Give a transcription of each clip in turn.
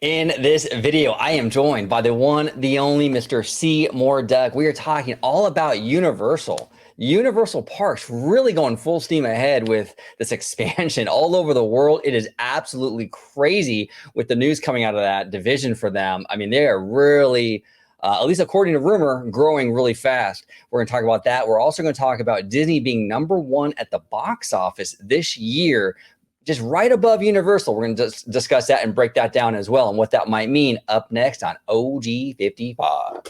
In this video, I am joined by the one, the only Mr. Seymour Duck. We are talking all about Universal. Universal Parks really going full steam ahead with this expansion all over the world. It is absolutely crazy with the news coming out of that division for them. I mean, they are really, at least according to rumor, growing really fast. We're going to talk about that. We're also going to talk about Disney being #1 at the box office this year, just right above Universal. We're going to discuss that and break that down as well and what that might mean up next on OG 55.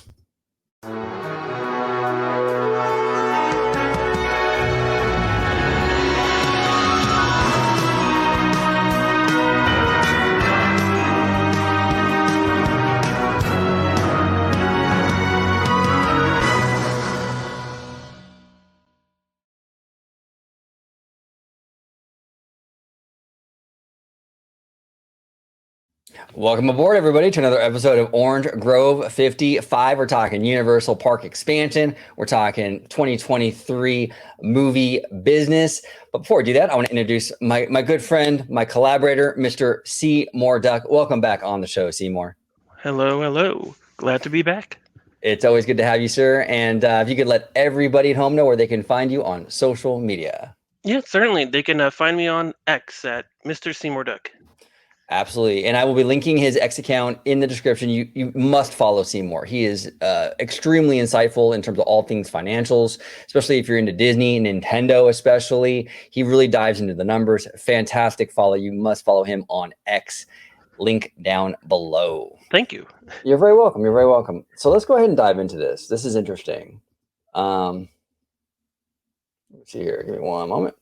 Welcome aboard, everybody, to another episode of Orange Grove 55. We're talking Universal Park expansion. We're talking 2023 movie business. But before I do that, I want to introduce my good friend, my collaborator, Mr. Seymour Duck. Welcome back on the show, Seymour. Hello, hello. Glad to be back. It's always good to have you, sir. And if you could let everybody at home know where they can find you on social media. Yeah, certainly. They can find me on X at Mr. Seymour Duck. Absolutely. And I will be linking his X account in the description. You must follow Seymour. He is extremely insightful in terms of all things financials, especially if you're into Disney, Nintendo especially. He really dives into the numbers. Fantastic follow. You must follow him on X. Link down below. Thank you. You're very welcome. You're very welcome. So let's go ahead and dive into this. This is interesting. Let's see here. Give me one moment.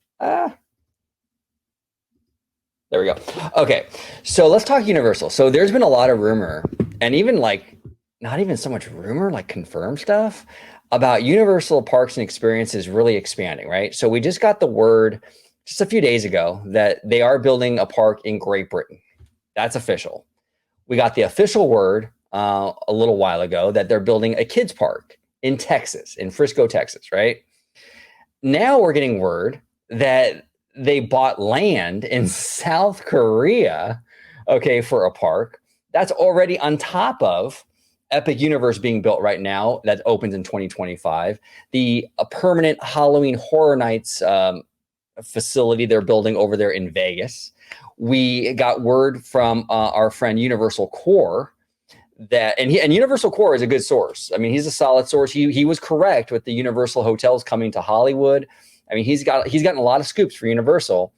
There we go. Okay, so let's talk Universal. So there's been a lot of rumor, and even like, not even so much rumor, like confirmed stuff about Universal Parks and Experiences really expanding, right? So we just got the word just a few days ago that they are building a park in Great Britain. That's official. We got the official word a little while ago that they're building a kids park in Texas, in Frisco, Texas, right? Now we're getting word that they bought land in South Korea, okay, for a park. That's already on top of Epic Universe being built right now that opens in 2025. The permanent Halloween Horror Nights facility they're building over there in Vegas. We got word from our friend Universal Core that, and Universal Core is a good source. I mean, he's a solid source. He was correct with the Universal hotels coming to Hollywood. I mean, he's gotten a lot of scoops for Universal.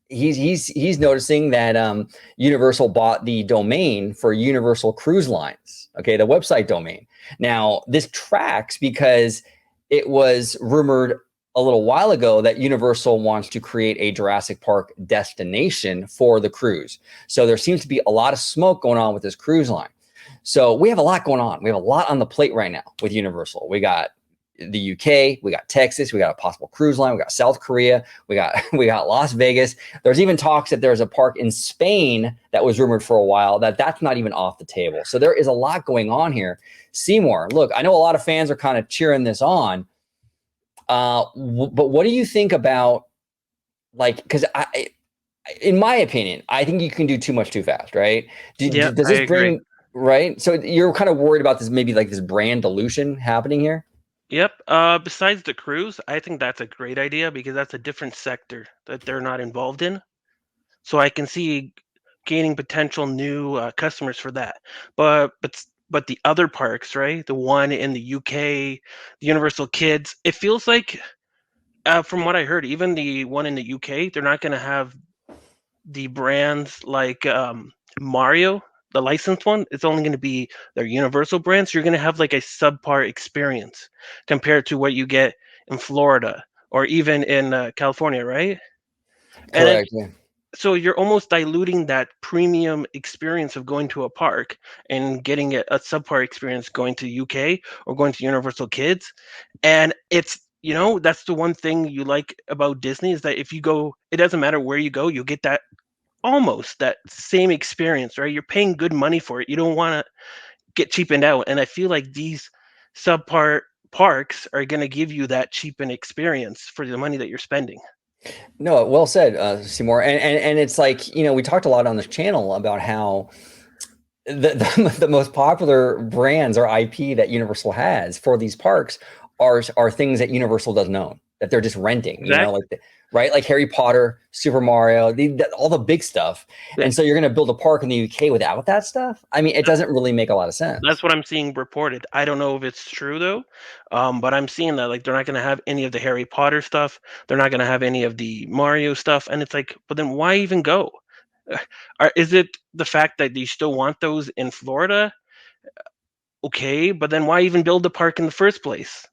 He's noticing that Universal bought the domain for Universal Cruise Lines. Okay, the website domain. Now this tracks because it was rumored a little while ago that Universal wants to create a Jurassic Park destination for the cruise. So there seems to be a lot of smoke going on with this cruise line. So we have a lot going on. We have a lot on the plate right now with Universal. We got the UK, we got Texas, we got a possible cruise line, we got South Korea, we got Las Vegas. There's even talks that there's a park in Spain that was rumored for a while that's not even off the table. So there is a lot going on here. Seymour, look, I know a lot of fans are kind of cheering this on, but what do you think about, like, because in my opinion, I think you can do too much too fast, right? Yeah, Does I this agree. bring, right? So you're kind of worried about this, maybe like this brand dilution happening here? Yep. Besides the cruise, I think that's a great idea because that's a different sector that they're not involved in. So I can see gaining potential new customers for that. But the other parks, right? The one in the UK, the Universal Kids, it feels like, from what I heard, even the one in the UK, they're not going to have the brands like Mario, the licensed one. It's only going to be their Universal brands. You're going to have like a subpar experience compared to what you get in Florida or even in California, right? And then Correct. Yeah. so you're almost diluting that premium experience of going to a park and getting a subpar experience going to UK or going to Universal Kids. And it's, that's the one thing you like about Disney is that if you go, it doesn't matter where you go, you'll get that almost that same experience, right? You're paying good money for it. You don't want to get cheapened out. And I feel like these subpar parks are going to give you that cheapened experience for the money that you're spending. No, well said, Seymour. And it's like, we talked a lot on this channel about how the most popular brands or IP that Universal has for these parks are things that Universal doesn't own, that they're just renting, Exactly. right? Like Harry Potter, Super Mario, all the big stuff. Yeah. And so you're going to build a park in the UK without that stuff? I mean, it doesn't really make a lot of That's sense. what I'm seeing reported. I don't know if it's true though, but I'm seeing that like they're not going to have any of the Harry Potter stuff. They're not going to have any of the Mario stuff, and it's like, but then why even go? Is it the fact that you still want those in Florida? Okay, but then why even build the park in the first place?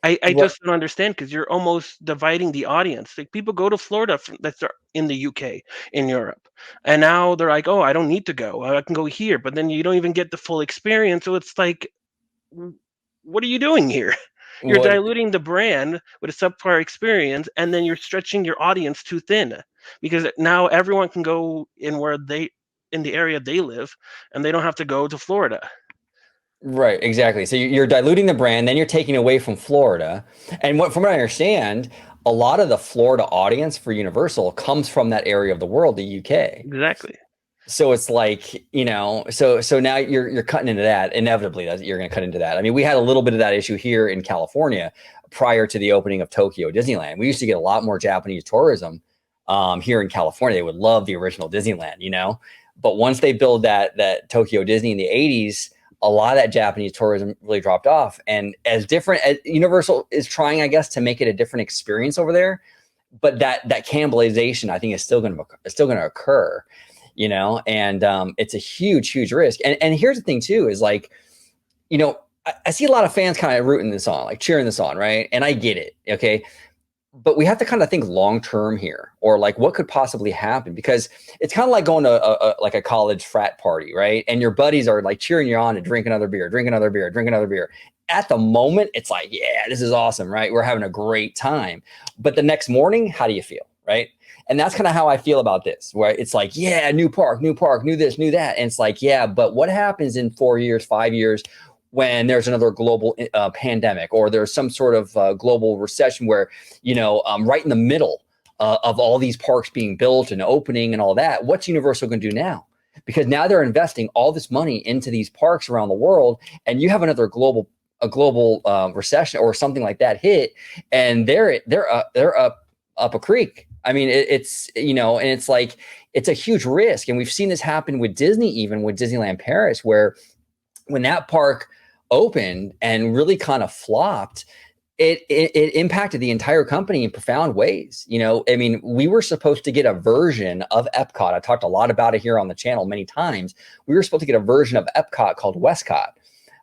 I Right. just don't understand because you're almost dividing the audience. Like people go to Florida that's in the UK, in Europe, and now they're like, oh, I don't need to go. I can go here, but then you don't even get the full experience. So it's like, what are you doing here? You're What diluting the brand with a subpar experience, and then you're stretching your audience too thin because now everyone can go in the area they live, and they don't have to go to Florida. Right, exactly. So you're diluting the brand, then you're taking away from Florida. And from what I understand, a lot of the Florida audience for Universal comes from that area of the world, the UK. Exactly. So it's like, so now you're cutting into that. Inevitably, you're going to cut into that. I mean, we had a little bit of that issue here in California prior to the opening of Tokyo Disneyland. We used to get a lot more Japanese tourism here in California. They would love the original Disneyland. But once they build that Tokyo Disney in the 80s, a lot of that Japanese tourism really dropped off. And as different as Universal is trying, I guess, to make it a different experience over there, but that cannibalization, I think, is still going to occur. And it's a huge risk. And here's the thing too, is like, I see a lot of fans kind of rooting this on, like cheering this on, right? And I get it, okay, but we have to kind of think long term here, or like what could possibly happen, because it's kind of like going to like a college frat party, right? And your buddies are like cheering you on to drink another beer, drink another beer, drink another beer. At the moment, it's like, yeah, this is awesome, right? We're having a great time. But the next morning, how do you feel, right? And that's kind of how I feel about this, where it's like, yeah, new park, new this, new that. And it's like, yeah, but what happens in 4 years, 5 years, when there's another global pandemic, or there's some sort of global recession where, right in the middle of all these parks being built and opening and all that, what's Universal going to do now? Because now they're investing all this money into these parks around the world, and you have a global recession or something like that hit, and they're up a creek. I mean, it's and it's like, it's a huge risk, and we've seen this happen with Disney, even with Disneyland Paris, where when that park opened and really kind of flopped, it impacted the entire company in profound ways. I mean, we were supposed to get a version of Epcot. I talked a lot about it here on the channel many times. We were supposed to get a version of Epcot called Westcott,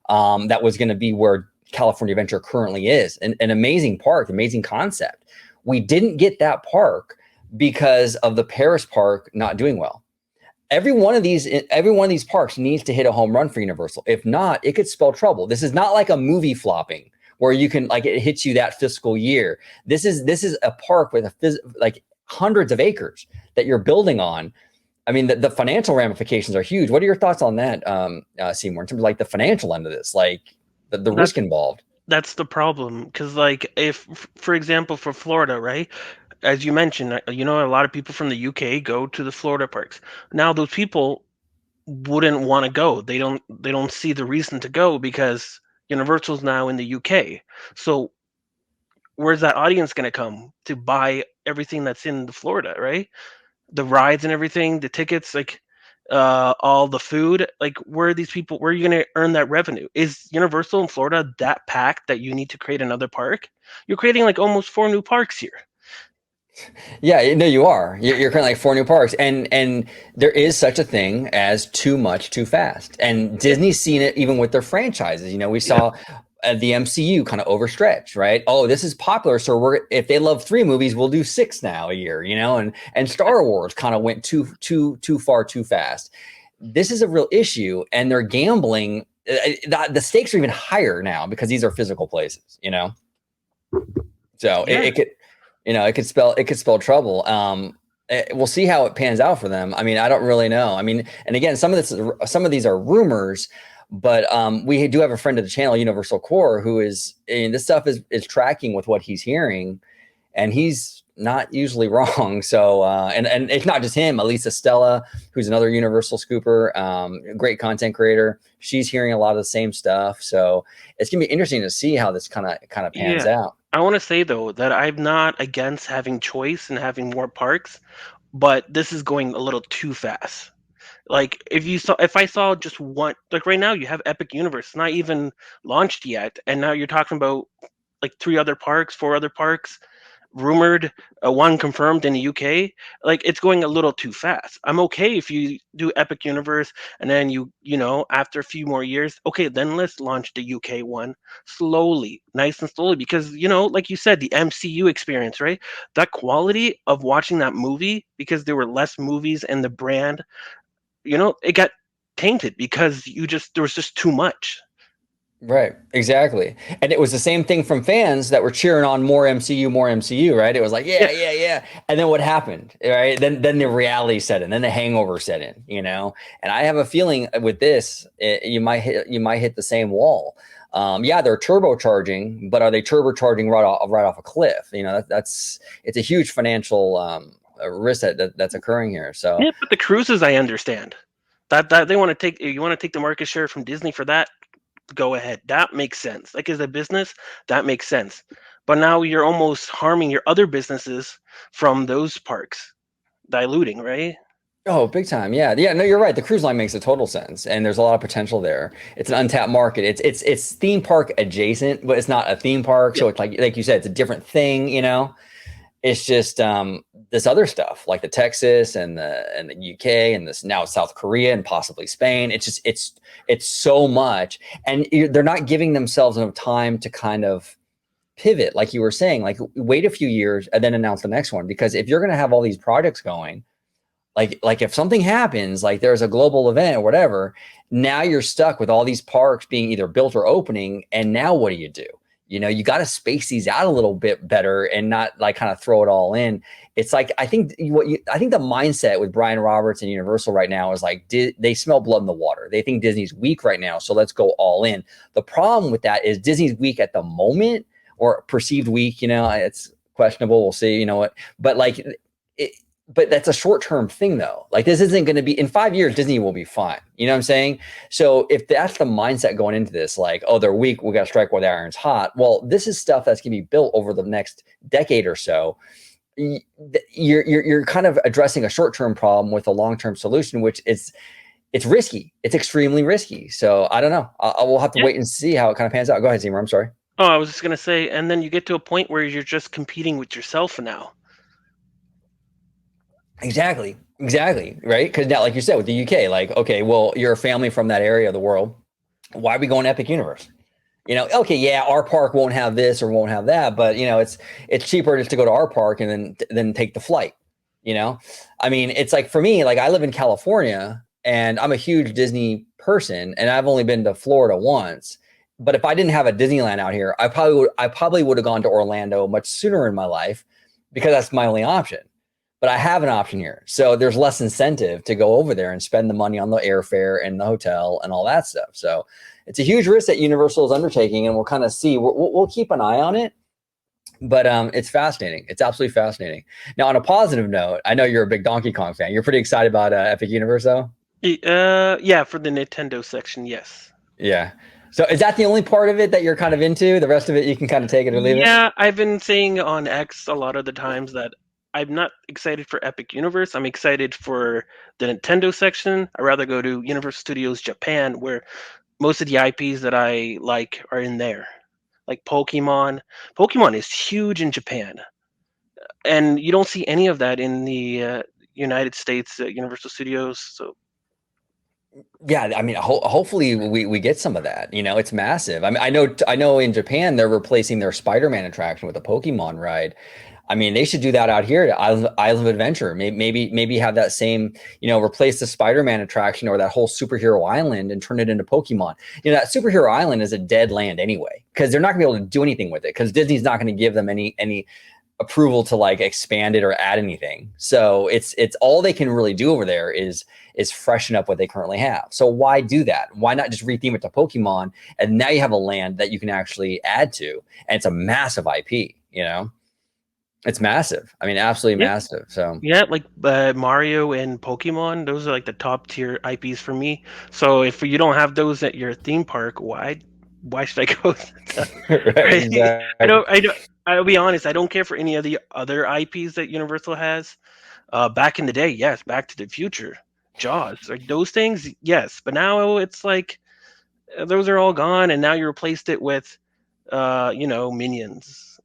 that was going to be where California Adventure currently is. An amazing park, amazing concept. We didn't get that park because of the Paris park not doing well. Every one of these parks needs to hit a home run for Universal. If not, it could spell trouble. This is not like a movie flopping where you can, like, it hits you that fiscal year. This is a park with like hundreds of acres that you're building on. I mean, the financial ramifications are huge. What are your thoughts on that, Seymour, in terms of like the financial end of this, like the risk That's involved? that's the problem because like if for example for Florida, right? As you mentioned, a lot of people from the UK go to the Florida parks. Now those people wouldn't want to go. They don't see the reason to go because Universal's now in the UK. So where's that audience going to come to buy everything that's in the Florida, right? The rides and everything, the tickets, like all the food, like where are you going to earn that revenue? Is Universal in Florida that packed that you need to create another park? You're creating like almost four new parks here. Yeah, no, you are. You're currently like four new parks, and there is such a thing as too much, too fast. And Yeah, Disney's seen it even with their franchises. We yeah, saw the MCU kind of overstretch, right? Oh, this is popular, so if they love 3 movies, we'll do 6 now a year. And Star Wars kind of went too far, too fast. This is a real issue, and they're gambling. The stakes are even higher now because these are physical places. So yeah. it could spell trouble. We'll see how it pans out for them. I mean, I don't really know. I mean, and again, some of these are rumors, but we do have a friend of the channel, Universal Core, who is, and this stuff is tracking with what he's hearing, and he's not usually wrong. So and it's not just him. Elisa Stella, who's another Universal scooper, great content creator. She's hearing a lot of the same stuff. So it's gonna be interesting to see how this kind of pans Yeah. out. I want to say though that I'm not against having choice and having more parks, but this is going a little too fast. Like if I saw just one, like right now you have Epic Universe not even launched yet, and now you're talking about like three other parks, four other parks, rumored, one confirmed in the UK. Like it's going a little too fast. I'm okay if you do Epic Universe and then after a few more years, okay, then let's launch the UK one slowly, nice and slowly, because like you said, the MCU experience, right? That quality of watching that movie because there were less movies and the brand, it got tainted because there was just too much. Right, exactly. And it was the same thing from fans that were cheering on more MCU, right? It was like, Yeah. yeah, yeah, yeah. And then what happened, right? Then the reality set in, then the hangover set in, you know? And I have a feeling with this, you might hit the same wall. Yeah, they're turbocharging, but are they turbocharging right off a cliff? It's a huge financial risk that's occurring here. So Yeah, but the cruises, I understand. That they want to take you want to take the market share from Disney for that, go ahead. That makes sense. Like as a business, that makes sense. But now you're almost harming your other businesses from those parks, diluting, right? oh, big time. Yeah. Yeah. No, you're right. The cruise line makes a total sense. And there's a lot of potential there. It's an untapped market. It's theme park adjacent, but it's not a theme park. Yeah. So it's like you said, it's a different thing, you know? It's just this other stuff like the Texas and the UK and this now South Korea and possibly Spain. It's so much. And they're not giving themselves enough time to kind of pivot, like you were saying, like wait a few years and then announce the next one. Because if you're gonna have all these projects going, like if something happens, like there's a global event or whatever, now you're stuck with all these parks being either built or opening, and now what do? You got to space these out a little bit better and not like kind of throw it all in. It's like I think the mindset with Brian Roberts and Universal right now is like they smell blood in the water. They think Disney's weak right now, so let's go all in. The problem with that is Disney's weak at the moment, or perceived weak. It's questionable. We'll see. You know what? But like it, but that's a short-term thing though. Like this isn't going to be in 5 years, Disney will be fine. You know what I'm saying? So if that's the mindset going into this, like, oh, they're weak, we got to strike while the iron's hot. Well, this is stuff that's going to be built over the next decade or so. You're kind of addressing a short-term problem with a long-term solution, which it's risky. It's extremely risky. So I don't know. I will have to Yeah. wait and see how it kind of pans out. Go ahead, Seymour. I'm sorry. Oh, I was just gonna say, and then you get to a point where you're just competing with yourself now. Exactly. Right. Because now, like you said, with the UK, like, okay, well, you're a family from that area of the world. Why are we going Epic Universe? Okay, yeah, our park won't have this or won't have that, but it's cheaper just to go to our park and then take the flight. I mean, it's like for me, like I live in California and I'm a huge Disney person, and I've only been to Florida once. But if I didn't have a Disneyland out here, I probably would have gone to Orlando much sooner in my life because that's my only option. But I have an option here. So there's less incentive to go over there and spend the money on the airfare and the hotel and all that stuff. So it's a huge risk that Universal is undertaking, and we'll kind of see. We'll keep an eye on it, but it's fascinating. It's absolutely fascinating. Now, on a positive note, I know you're a big Donkey Kong fan. You're pretty excited about Epic Universe, though? Yeah, for the Nintendo section, yes. Yeah. So is that the only part of it that you're kind of into? The rest of it, you can kind of take it or leave it? Yeah, I've been saying on X a lot of the times that I'm not excited for Epic Universe. I'm excited for the Nintendo section. I'd rather go to Universal Studios Japan, where most of the IPs that I like are in there. Like Pokemon. Pokemon is huge in Japan, and you don't see any of that in the United States Universal Studios. So Yeah, I mean, hopefully we get some of that. It's massive. I mean, I know in Japan they're replacing their Spider-Man attraction with a Pokemon ride. I mean, they should do that out here at Island of Adventure. Maybe have that same, replace the Spider-Man attraction or that whole superhero island and turn it into Pokemon. That superhero island is a dead land anyway, because they're not gonna be able to do anything with it because Disney's not going to give them any approval to like expand it or add anything. So it's all they can really do over there is freshen up what they currently have. So why do that? Why not just retheme it to Pokemon, and now you have a land that you can actually add to, and it's a massive IP. It's massive. I mean, absolutely Yeah, massive. So yeah, like Mario and Pokemon, those are like the top tier IPs for me. So if you don't have those at your theme park, why should I go to, right, right? exactly. I don't I'll be honest, I don't care for any of the other IPs that Universal has. Back in the day, yes, Back to the Future, Jaws, like those things, yes. But now it's like those are all gone, and now you replaced it with, Minions.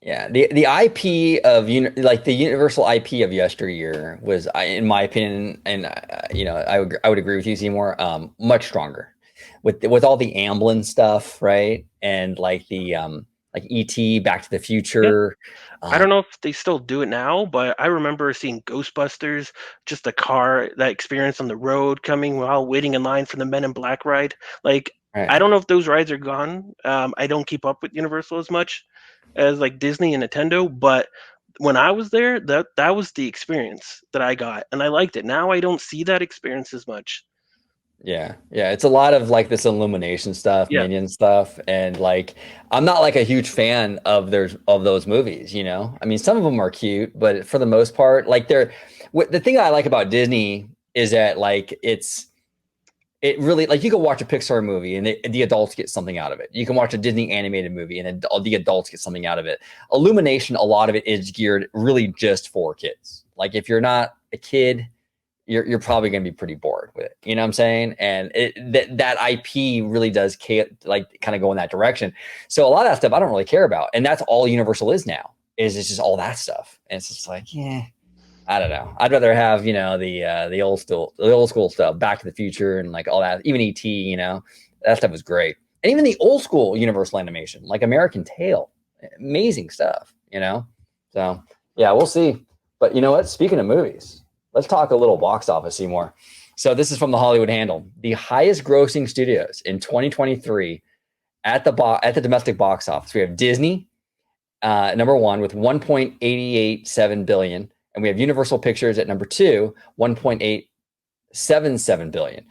Yeah, the IP of like the Universal IP of yesteryear was, in my opinion, and I would agree with you, Seymour. Much stronger with all the Amblin stuff, right? And like the like ET, Back to the Yeah, Future. I don't Um, know if they still do it now, but I remember seeing Ghostbusters, just the car, that experience on the road coming while waiting in line for the Men in Black ride. Like, right. I don't know if those rides are gone. I don't keep up with Universal as much as like Disney and Nintendo, but when I was there, that was the experience that I got, and I liked it. Now I don't see that experience as much. Yeah, yeah, it's a lot of like this Illumination stuff, Yeah, Minion stuff, and like I'm not like a huge fan of those movies, you know. I mean, some of them are cute, but for the most part, like the thing I like about Disney is that like it really, like, you can watch a Pixar movie and the adults get something out of it. You can watch a Disney animated movie and the adults get something out of it. Illumination, a lot of it is geared really just for kids. Like if you're not a kid, you're probably going to be pretty bored with it. You know what I'm saying? And that IP really does like kind of go in that direction. So a lot of that stuff I don't really care about, and that's all Universal is now. Is it's just all that stuff, and it's just like, yeah, I don't know. I'd rather have the old school stuff, Back to the Future, and like all that. Even ET, that stuff was great, and even the old school Universal animation, like American Tail, amazing stuff. So yeah, we'll see. But you know what? Speaking of movies, let's talk a little box office, Seymour. So this is from the Hollywood Handle. The highest grossing studios in 2023 at the domestic box office. We have Disney, number one with 1.887 billion, and we have Universal Pictures at number two, 1.877 billion.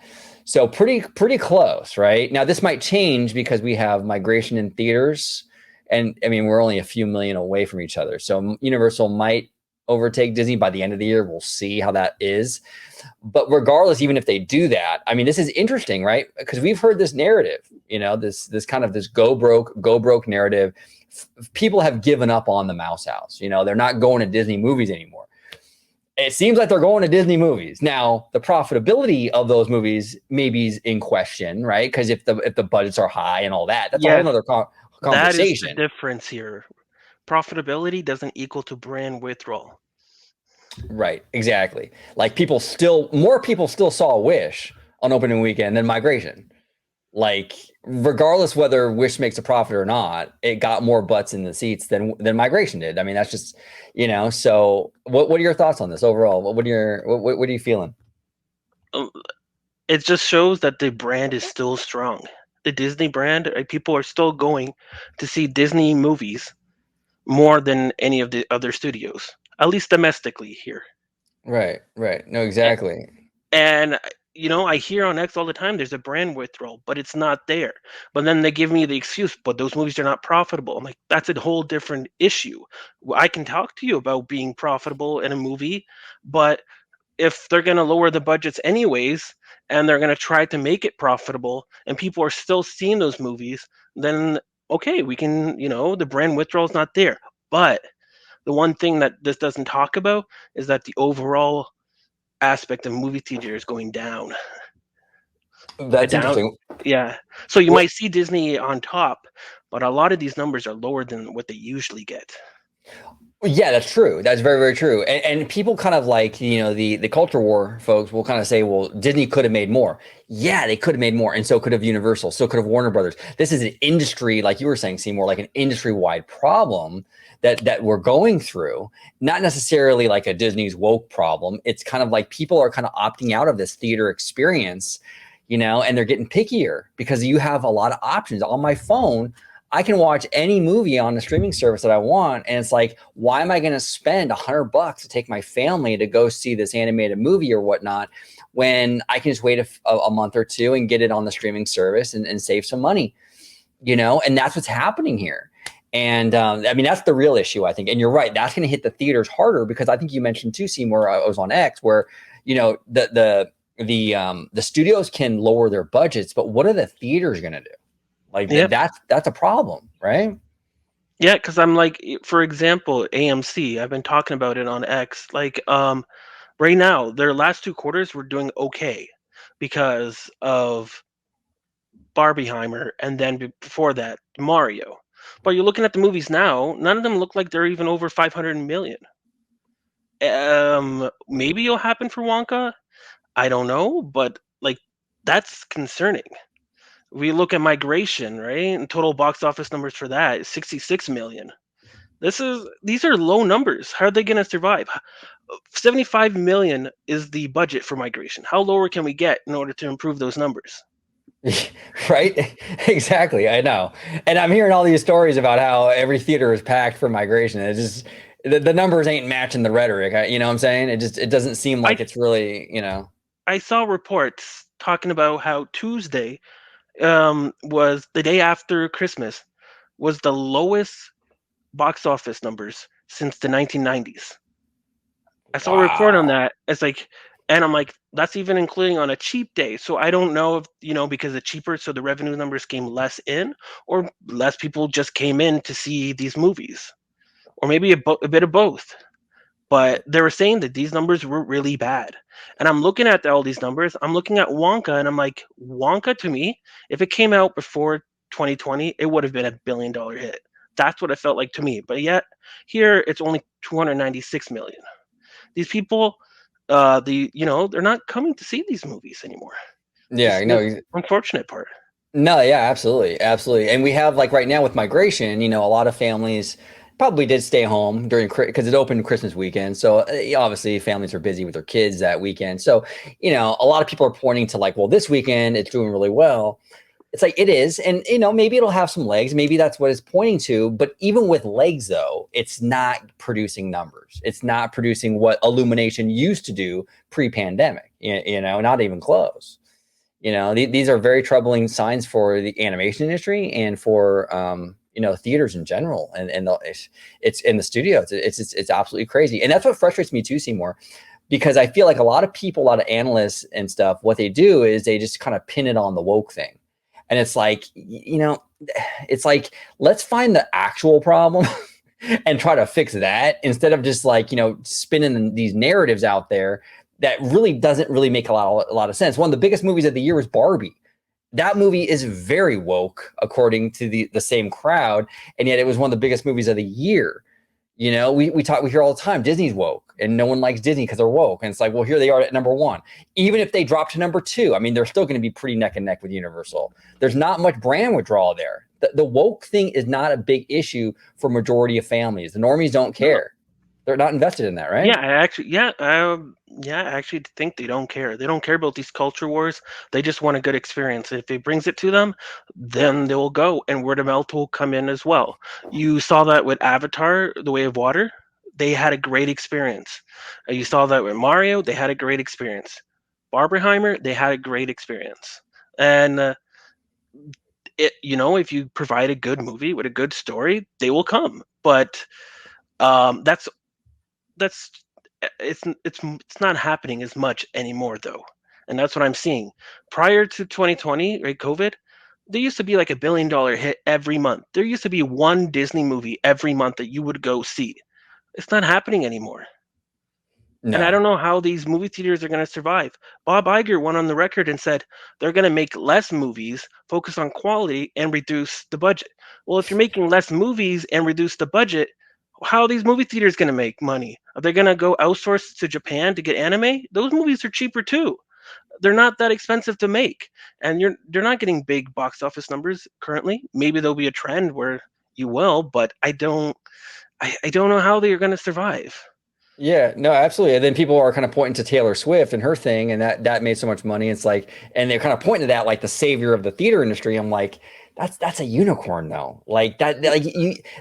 So pretty close, right? Now this might change because we have migration in theaters, and I mean we're only a few million away from each other. So Universal might overtake Disney by the end of the year. We'll see how that is. But regardless, even if they do that, I mean, this is interesting, right? Because we've heard this narrative, this kind of this go broke narrative. People have given up on the Mouse House. They're not going to Disney movies anymore. It seems like they're going to Disney movies now. The profitability of those movies maybe is in question, right? Because if the budgets are high and all that, that's a whole yes, nother that is the conversation. difference here. Profitability doesn't equal to brand withdrawal. Right, exactly. Like more people still saw Wish on opening weekend than Migration. Like, regardless whether Wish makes a profit or not, it got more butts in the seats than Migration did. I mean, that's just, So, what are your thoughts on this overall? What are you feeling? Um, It just shows that the brand is still strong. The Disney brand, people are still going to see Disney movies more than any of the other studios, at least domestically here. Right, right. No, A- exactly. And I hear on X all the time there's a brand withdrawal, but it's not there. But then they give me the excuse, but those movies are not profitable. I'm like, that's a whole different issue. I can talk to you about being profitable in a movie, but if they're going to lower the budgets anyways and they're going to try to make it profitable and people are still seeing those movies, then okay, we can, the brand withdrawal is not there. But the one thing that this doesn't talk about is that the overall aspect of movie theater is going down. That's Down. interesting. Yeah. So you Well, might see Disney on top, but a lot of these numbers are lower than what they usually get. yeah, that's true. That's very, very true. And people kind of like, the culture war folks will kind of say, well, Disney could have made more. Yeah, they could have made more. And so could have Universal. So could have Warner Brothers. This is an industry, like you were saying, Seymour, like an industry-wide problem that we're going through. Not necessarily like a Disney's woke problem. It's kind of like people are kind of opting out of this theater experience, and they're getting pickier because you have a lot of options on my phone. I can watch any movie on the streaming service that I want. And it's like, why am I going to spend $100 to take my family to go see this animated movie or whatnot when I can just wait a month or two and get it on the streaming service and save some money, And that's what's happening here. And I mean, that's the real issue, I think. And you're right, that's going to hit the theaters harder because I think you mentioned too, Seymour, I was on X, where the studios can lower their budgets, but what are the theaters going to do? Like Yep. that's a problem, right? Yeah, because I'm like, for example, AMC. I've been talking about it on X. Like, right now, their last two quarters were doing okay because of Barbieheimer, and then before that, Mario. But you're looking at the movies now; none of them look like they're even over 500 million. Maybe it'll happen for Wonka. I don't know, but like that's concerning. We look at Migration, right? And total box office numbers for that is 66 million. These are low numbers. How are they going to survive? 75 million is the budget for Migration. How lower can we get in order to improve those numbers? Right? Exactly. I know. And I'm hearing all these stories about how every theater is packed for Migration. It just the numbers ain't matching the rhetoric. You know what I'm saying? It doesn't seem I like it's really. I saw reports talking about how Tuesday was the day after Christmas was the lowest box office numbers since the 1990s. I saw a report on Wow. that. It's like, and I'm like, that's even including on a cheap day. So I don't know if, because it's cheaper, so the revenue numbers came less in, or less people just came in to see these movies, or maybe a bit of both. But they were saying that these numbers were really bad. And I'm looking at all these numbers. I'm looking at Wonka, and I'm like, Wonka to me, if it came out before 2020, it would have been $1 billion hit. That's what it felt like to me. But yet, here it's only 296 million. These people, they're not coming to see these movies anymore. This Yeah, is the no, unfortunate part. no, yeah, absolutely, absolutely. And we have like right now with Migration, a lot of families probably did stay home during because it opened Christmas weekend. So obviously families are busy with their kids that weekend. So, a lot of people are pointing to like, well, this weekend it's doing really well. It's like it is, and maybe it'll have some legs. Maybe that's what it's pointing to. But even with legs, though, it's not producing numbers. It's not producing what Illumination used to do pre-pandemic. Not even close. These are very troubling signs for the animation industry and for theaters in general, and it's in the studio. It's absolutely crazy, and that's what frustrates me too, Seymour, because I feel like a lot of people, a lot of analysts and stuff, what they do is they just kind of pin it on the woke thing. And it's like, it's like, let's find the actual problem and try to fix that instead of just like, spinning these narratives out there that really doesn't really make a lot of sense. One of the biggest movies of the year was Barbie. That movie is very woke according to the same crowd, and yet it was one of the biggest movies of the year. We hear all the time Disney's woke, and no one likes Disney because they're woke. And it's like, well, here they are at number one. Even if they drop to number two, I mean, they're still going to be pretty neck and neck with Universal. There's not much brand withdrawal there. The woke thing is not a big issue for majority of families. The normies don't No, care. They're not invested in that, right? I actually think they don't care. They don't care about these culture wars. They just want a good experience. If it brings it to them, then they will go, and word of mouth will come in as well. You saw that with Avatar: The Way of Water. They had a great experience. You saw that with Mario. They had a great experience. Barbenheimer, they had a great experience. And if you provide a good movie with a good story, they will come. But that's it's not happening as much anymore though, and that's what I'm seeing. Prior to 2020, right, COVID, there used to be like $1 billion hit every month. There used to be one Disney movie every month that you would go see. It's not happening anymore. And I No. don't know how these movie theaters are going to survive. Bob Iger went on the record and said they're going to make less movies, focus on quality, and reduce the budget. Well, if you're making less movies and reduce the budget, how are these movie theaters going to make money? Are they going to go outsource to Japan to get anime? Those movies are cheaper too. They're not that expensive to make, and they're not getting big box office numbers currently. Maybe there'll be a trend where you will, but I don't know how they're going to survive. Yeah, no, absolutely. And then people are kind of pointing to Taylor Swift and her thing, and that made so much money. It's like, and they're kind of pointing to that like the savior of the theater industry. I'm like, that's a unicorn though. Like that, like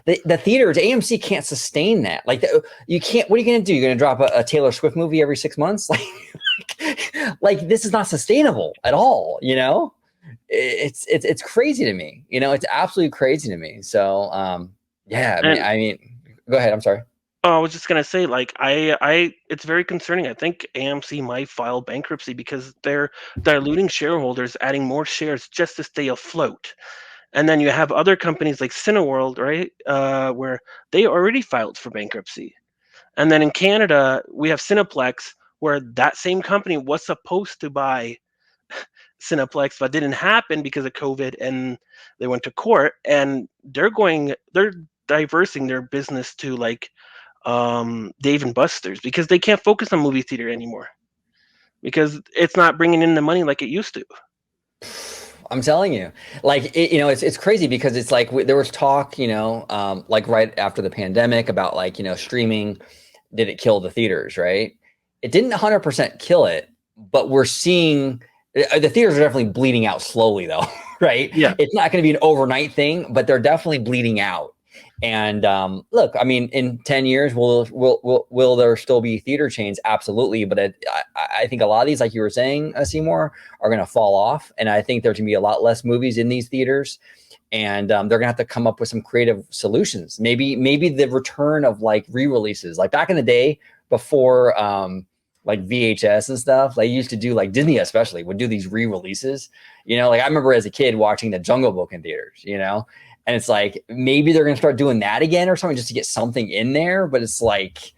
the theaters, AMC can't sustain that. Like you can't. What are you gonna do? You're gonna drop a Taylor Swift movie every 6 months? Like this is not sustainable at all. It's crazy to me. It's absolutely crazy to me. So Yeah, And I mean, go ahead. I'm sorry. I was just gonna say, like, it's very concerning. I think AMC might file bankruptcy because they're diluting shareholders, adding more shares just to stay afloat. And then you have other companies like Cineworld, right, where they already filed for bankruptcy. And then in Canada, we have Cineplex, where that same company was supposed to buy Cineplex, but didn't happen because of COVID, and they went to court. And they're diversing their business to like Dave and Buster's because they can't focus on movie theater anymore because it's not bringing in the money like it used to. I'm telling you, like it's crazy because it's like there was talk, like right after the pandemic about like streaming, did it kill the theaters, right? It didn't 100% kill it, but we're seeing the theaters are definitely bleeding out slowly though, right? Yeah. It's not going to be an overnight thing, but they're definitely bleeding out. And look, I mean, in 10 years, will there still be theater chains? Absolutely. But I think a lot of these, like you were saying, Seymour, are going to fall off. And I think there's going to be a lot less movies in these theaters. And they're going to have to come up with some creative solutions. Maybe the return of like re-releases. Like back in the day before like VHS and stuff, they used to do like Disney especially would do these re-releases. Like I remember as a kid watching the Jungle Book in theaters, and it's like maybe they're going to start doing that again or something just to get something in there. But it's like,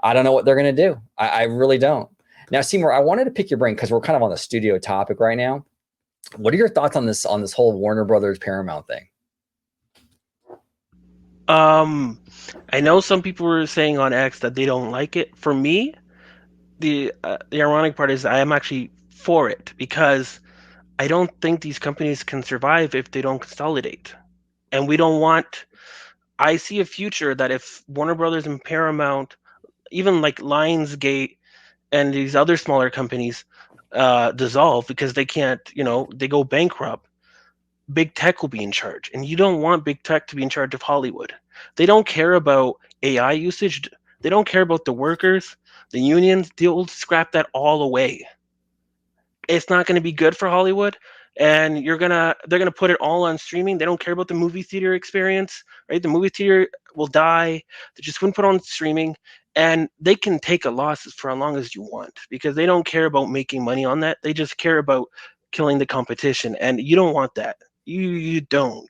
I don't know what they're going to do. I really don't. Now, Seymour, I wanted to pick your brain because we're kind of on the studio topic right now. What are your thoughts on this whole Warner Brothers Paramount thing? Um, I know some people were saying on X that they don't like it. For me, the ironic part is I am actually for it because I don't think these companies can survive if they don't consolidate. And we don't want. I see a future that if Warner Brothers and Paramount, even like Lionsgate and these other smaller companies, dissolve because they can't, they go bankrupt, big tech will be in charge. And you don't want big tech to be in charge of Hollywood. They don't care about AI usage. They don't care about the workers, the unions. They'll scrap that all away. It's not going to be good for Hollywood, and they're gonna put it all on streaming. They don't care about the movie theater experience, right? The movie theater will die. They just wouldn't put on streaming, and they can take a loss for as long as you want because they don't care about making money on that. They just care about killing the competition, and you don't want that. You don't.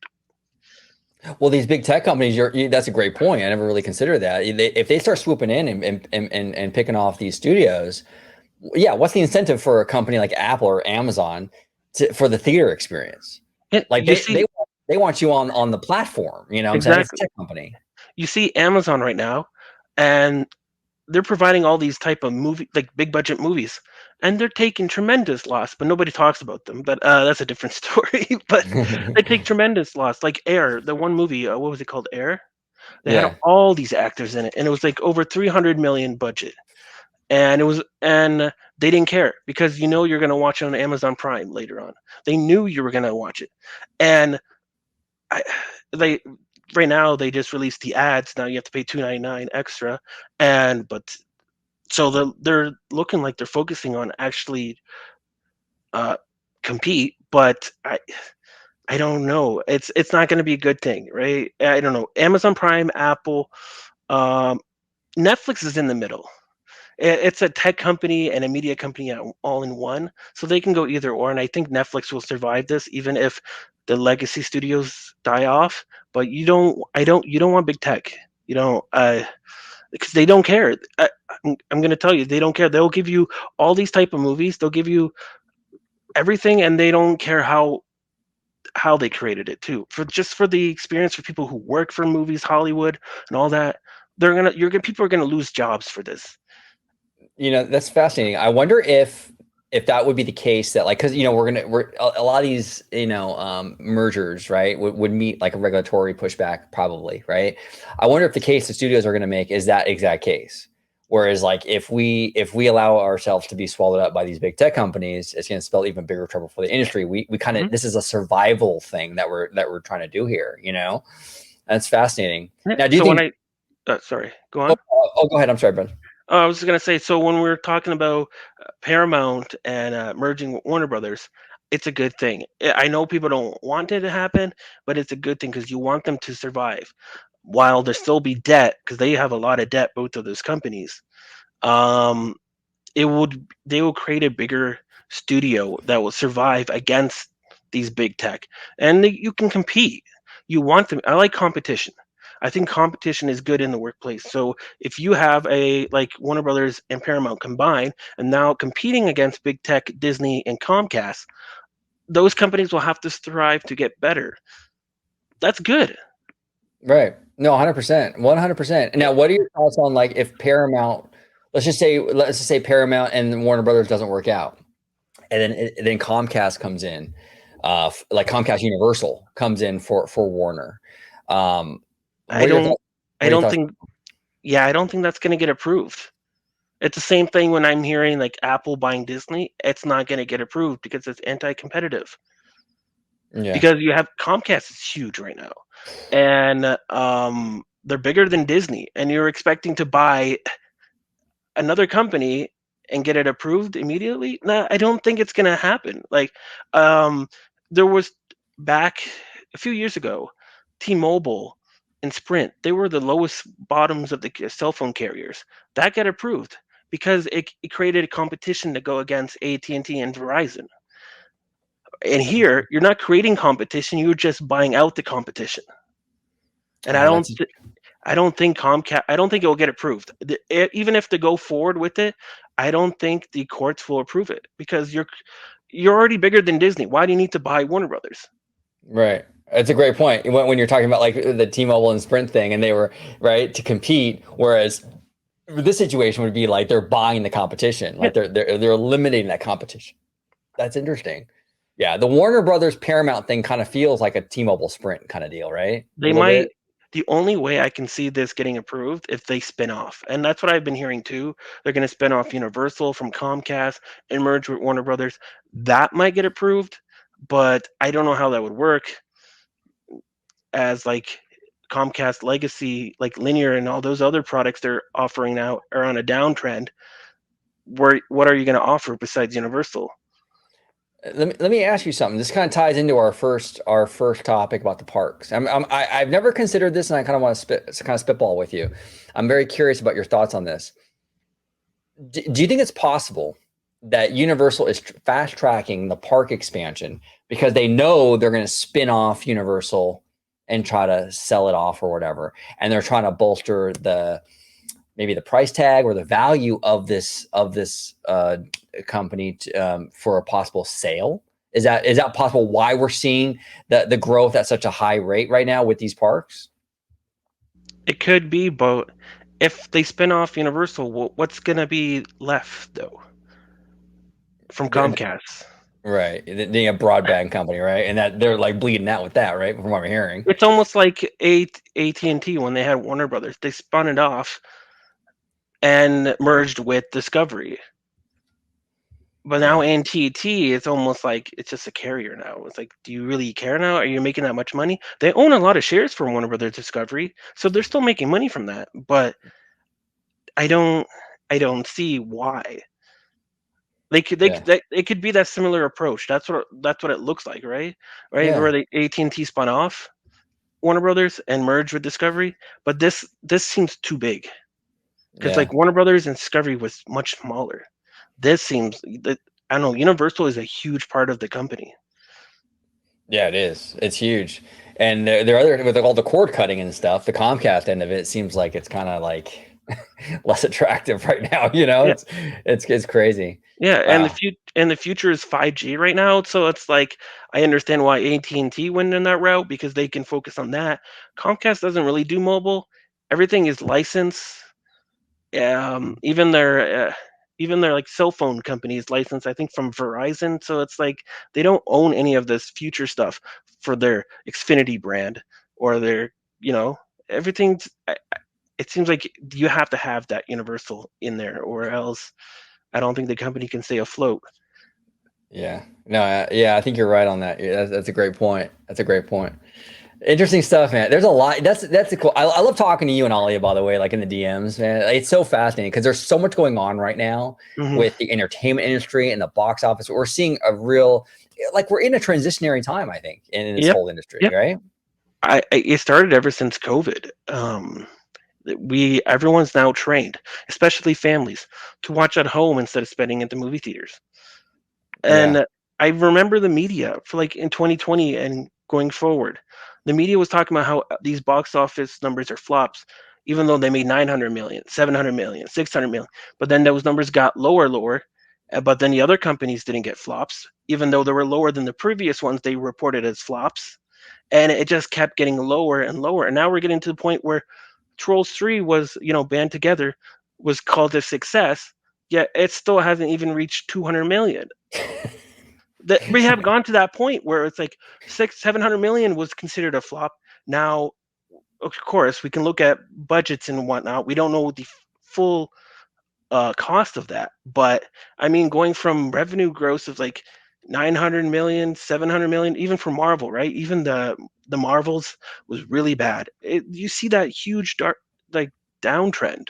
Well, these big tech companies, that's a great point. I never really considered that. If they start swooping in and picking off these studios, yeah, what's the incentive for a company like Apple or Amazon for the theater experience? And Like you see they want you on the platform. I'm saying it's a exactly. tech company. You see Amazon right now, and they're providing all these type of movie like big budget movies, and they're taking tremendous loss, but nobody talks about them. But that's a different story. But they take tremendous loss, like Air, the one movie. What was it called? Air. They had Yeah. all these actors in it, and it was like over 300 million budget, and they didn't care because you're gonna watch it on Amazon Prime later on. They knew you were gonna watch it, and I, they right now they just released the ads. Now you have to pay 2.99 extra, and but so they're looking like they're focusing on actually uh, compete, but I don't know. It's not going to be a good thing, right? I don't know. Amazon Prime, Apple, um, Netflix is in the middle. It's a tech company and a media company all in one, so they can go either or. And I think Netflix will survive this, even if the legacy studios die off. But you don't want big tech. You don't. Because they don't care. I'm going to tell you, they don't care. They'll give you all these type of movies. They'll give you everything, and they don't care how they created it too. For the experience for people who work for movies, Hollywood, and all that. People are gonna lose jobs for this. That's fascinating. I wonder if that would be the case that like because we're a lot of these mergers, right, would meet like a regulatory pushback probably, right? I wonder if the case the studios are going to make is that exact case. Whereas like if we allow ourselves to be swallowed up by these big tech companies, it's going to spell even bigger trouble for the industry. We kind of Mhm. this is a survival thing that we're trying to do here. That's fascinating. Yeah. Now, do you So when think? sorry, go Oh, on. go ahead. I'm sorry, Ben. I was just gonna say, so when we're talking about Paramount and merging with Warner Brothers, it's a good thing. I know people don't want it to happen, but it's a good thing because you want them to survive. while there still be debt, because they have a lot of debt, both of those companies. Um, they will create a bigger studio that will survive against these big tech, and you can compete. You want them. I like competition. I think competition is good in the workplace. So if you have a like Warner Brothers and Paramount combined and now competing against big tech, Disney and Comcast, those companies will have to strive to get better. That's good. Right. No, 100%. 100%. Now, what are your thoughts on like if Paramount, let's just say Paramount and Warner Brothers doesn't work out, and then Comcast comes in, like Comcast Universal comes in for Warner. I What are your don't thoughts? I What are your don't thoughts? think yeah, I don't think that's going to get approved. It's the same thing when I'm hearing like Apple buying Disney. It's not going to get approved because it's anti-competitive. Yeah. Because you have Comcast is huge right now, and they're bigger than Disney, and you're expecting to buy another company and get it approved immediately. No, I don't think it's going to happen. Like, um, there was back a few years ago, T-Mobile and Sprint. They were the lowest bottoms of the cell phone carriers. That got approved because it created a competition to go against AT&T and Verizon. And here, you're not creating competition; you're just buying out the competition. And That's I don't think Comcast. I don't think it will get approved. Even if they go forward with it, I don't think the courts will approve it because you're already bigger than Disney. Why do you need to buy Warner Brothers? right. It's a great point when you're talking about like the T-Mobile and Sprint thing, and they were right to compete, whereas this situation would be like they're buying the competition, Yeah, like they're eliminating that competition. That's interesting. Yeah, the Warner Brothers Paramount thing kind of feels like a T-Mobile Sprint kind of deal, right? A they little bit. might. The only way I can see this getting approved if they spin off, and that's what I've been hearing too. They're going to spin off Universal from Comcast and merge with Warner Brothers. That might get approved, but I don't know how that would work as like Comcast Legacy, like linear and all those other products they're offering now are on a downtrend. Where what are you going to offer besides Universal? Let me ask you something. This kind of ties into our first topic about the parks. I've never considered this, and I kind of want to spitball with you. I'm very curious about your thoughts on this. Do you think it's possible that Universal is fast tracking the park expansion because they know they're going to spin off Universal and try to sell it off or whatever, and they're trying to bolster the maybe the price tag or the value of this company for a possible sale? Is that possible? Why we're seeing the growth at such a high rate right now with these parks? It could be, but if they spin off Universal, what's going to be left though from The- Comcast? right, the broadband company, right, and that they're like bleeding out with that, right, from what I'm hearing. It's almost like AT&T when they had Warner Brothers. They spun it off and merged with Discovery. But now Yeah, NTT, it's almost like it's just a carrier now. It's like, do you really care now? Are you making that much money? They own a lot of shares from Warner Brothers Discovery, so they're still making money from that. But I don't, I don't see why yeah, it could be that similar approach. That's what it looks like, right? Right, yeah, where the AT&T spun off Warner Brothers and merged with Discovery. But this seems too big because yeah. like Warner Brothers and Discovery was much smaller. This seems that I don't know. Universal is a huge part of the company. Yeah, it is. It's huge. And there are other with all the cord cutting and stuff, the Comcast end of it seems like it's kind of like less attractive right now, you know? Yeah. It's crazy. Yeah, Wow. and the future is 5G right now, so it's like I understand why AT&T went in that route because they can focus on that. Comcast doesn't really do mobile. Everything is licensed. Even their like cell phone company is licensed, I think, from Verizon. So it's like they don't own any of this future stuff for their Xfinity brand or their you know everything's. It seems like you have to have that Universal in there, or else I don't think the company can stay afloat. Yeah. No, yeah, I think you're right on that. Yeah, that's a great point. That's a great point. Interesting stuff, man. There's a lot. That's a cool. I love talking to you and Alia, by the way, like in the DMs, man. It's so fascinating because there's so much going on right now Hmm. with the entertainment industry and the box office. We're seeing a real, like we're in a transitionary time, I think, in this Yep. whole industry, Yep. right? It started ever since COVID. Everyone's now trained, especially families, to watch at home instead of spending at the movie theaters. Yeah. And I remember the media for like in 2020 and going forward, the media was talking about how these box office numbers are flops, even though they made 900 million, 700 million, 600 million. But then those numbers got lower, lower. But then the other companies didn't get flops, even though they were lower than the previous ones they reported as flops. And it just kept getting lower and lower. And now we're getting to the point where Trolls 3 was, band together, was called a success, yet it still hasn't even reached 200 million. That we have gone to that point where it's like 700 million was considered a flop. Now, of course, we can look at budgets and whatnot. We don't know the full cost of that, but I mean, going from revenue gross of like 900 million, 700 million, even for Marvel, right? Even the Marvels was really bad. You see that huge dark like downtrend.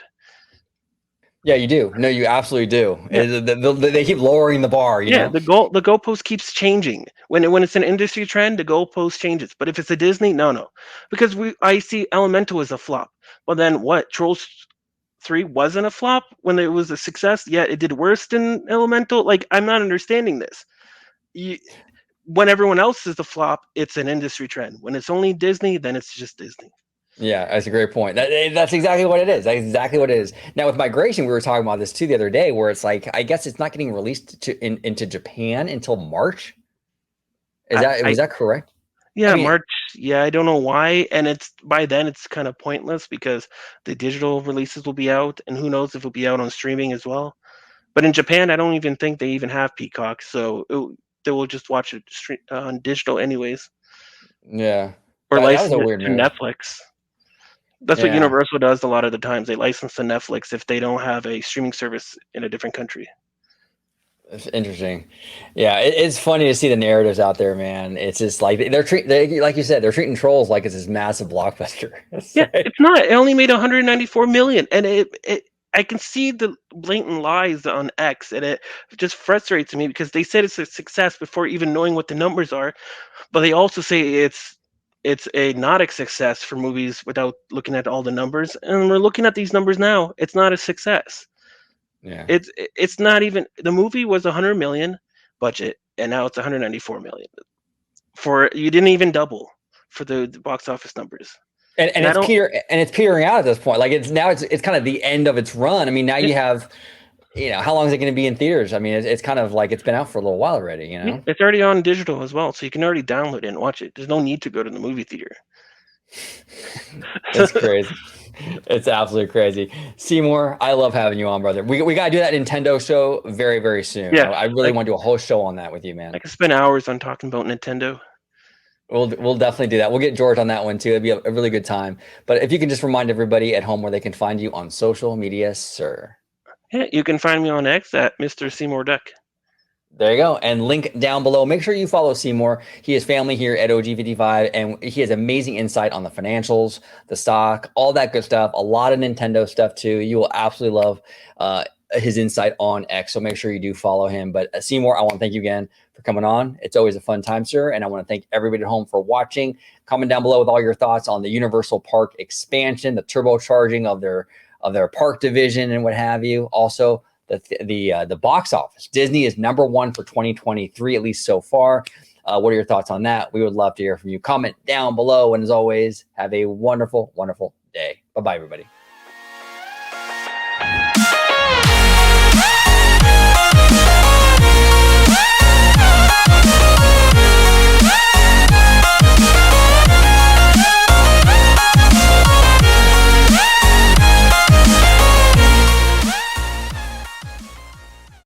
Yeah, you do. No, you absolutely do. Yeah. They keep lowering the bar, you Yeah, know? the goalpost keeps changing. When it's an industry trend, the goalpost changes. But if it's a Disney, no, because I see Elemental as a flop. Well, then what? Trolls 3 wasn't a flop when it was a success. Yet it did worse than Elemental. Like I'm not understanding this. You, when everyone else is the flop, it's an industry trend. When it's only Disney, then it's just Disney. Yeah, that's a great point. That's exactly what it is. That's exactly what it is. Now with migration, we were talking about this too the other day, where it's like I guess it's not getting released into Japan until March. I, I Was that correct? I yeah, mean, March. Yeah, I don't know why, and it's by then it's kind of pointless because the digital releases will be out, and who knows if it'll be out on streaming as well. But in Japan, I don't even think they even have Peacock, so they will just watch it on digital anyways, yeah, or that was license a it weird to move. Netflix. That's what Yeah. Universal does a lot of the times. They license to Netflix if they don't have a streaming service in a different country. It's interesting. Yeah, it's funny to see the narratives out there, man. It's just like like you said, they're treating Trolls like it's this massive blockbuster. It's Yeah, like, it's not. It only made 194 million, and it I can see the blatant lies on X, and it just frustrates me because they said it's a success before even knowing what the numbers are, but they also say it's a not a success for movies without looking at all the numbers, and we're looking at these numbers now. It's not a success. yeah, It's not even the movie was 100 million budget, and now it's 194 million. For you didn't even double for the box office numbers, and and I don't. it's petering out at this point. Like it's kind of the end of its run. I mean, now Yeah, you have, how long is it going to be in theaters? I mean, it's kind of like it's been out for a little while already. You yeah, know. it's already on digital as well, so you can already download it and watch it. There's no need to go to the movie theater. It's crazy. It's absolutely crazy. Seymour, I love having you on, brother. We got to do that Nintendo show very, very soon. Yeah, I really like want to do a whole show on that with you, I man. could spend hours on talking about Nintendo. We'll definitely do that. We'll get George on that one too. It'd be a really good time. But if you can just remind everybody at home where they can find you on social media, sir. Yeah, you can find me on X at Mr. Seymour Duck. There you go. And link down below. Make sure you follow Seymour. He has family here at OG55, and he has amazing insight on the financials, the stock, all that good stuff. A lot of Nintendo stuff too. You will absolutely love his insight on X. So make sure you do follow him. But Seymour, I want to thank you again for coming on. It's always a fun time, sir. And I want to thank everybody at home for watching. Comment down below with all your thoughts on the Universal Park expansion, the turbocharging of their park division, and what have you. Also, the box office. Disney is #1 for 2023, at least so far. What are your thoughts on that? We would love to hear from you. Comment down below. And as always, have a wonderful, wonderful day. Bye-bye, everybody.